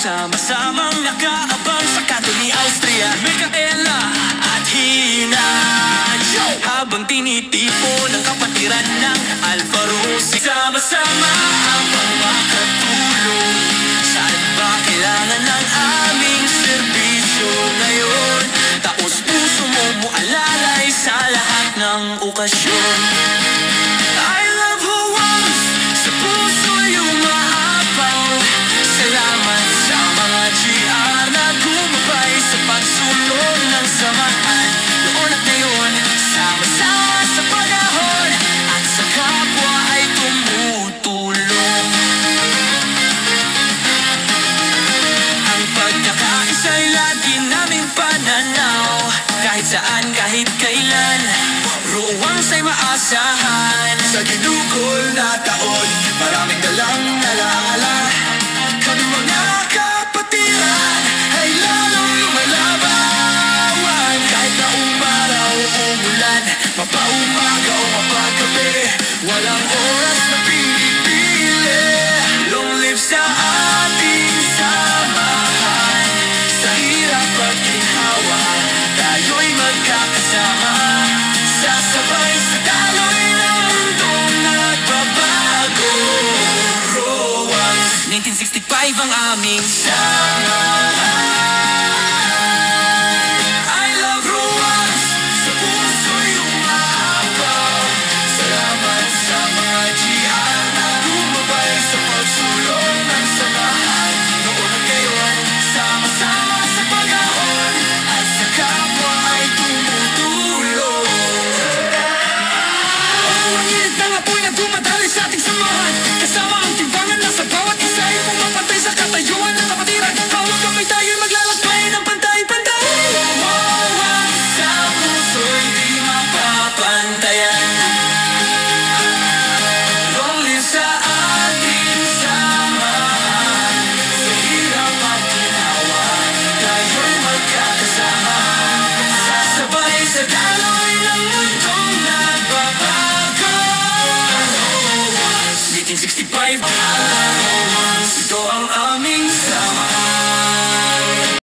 Sama-samang nakaabang sa kanto ni Austria, Micaela at Hina, habang tinitipon ang kapatiran ng Alfa Rossi. Sama-sama habang makatulong, saan ba kailangan ng aming serbisyo ngayon? Taos puso mo alalay sa lahat ng okasyon. I love who wants, sa puso yung mahapaw. Salamat sa mga GR na gumabay sa pagsulong ng samahan. Noon at ngayon, sama-sama sa panahon, at sa kapwa ay tumutulong. Ang pagkakaisa'y lagi naming pananaw, kahit saan, kahit kailan, roon sa'y maasahan. Sa ginugol na taon, maraming dalang alaala. Kami mga kapatiran ay lalong lumalaban. Kahit na umaraw o umulan, mapaumaga o mapagabi, walang oras na pinipili. Long live sa ating samahan, sa hirap at ginhawa, tayo'y magkakasama. Sasabay sa daloy ng mundong nagbabago. Rowan's 1965 ang aming samahan. I love Rowan's, sa puso'y umapaw. Salamat sa mga GR na gumabay sa pagsulong ng samahan. Noon at ngayon, sama-sama sa panahon, at sa kapwa ay tumutulong. Ang init ng apoy na dumadali sa ating samahan, kasama ang timbangan na sa bawat isa ay pumapantay sa katayuan ng kapatiran. Hawag kamay tayo'y maglalakbay ng pantay-pantay. Ang sa puso'y di mapapantayan. Long live sa ating samahan, sa hirap at ginawa, tayo'y magkakasama. Sasabay sa daloy ng mundong nagbabago. 1965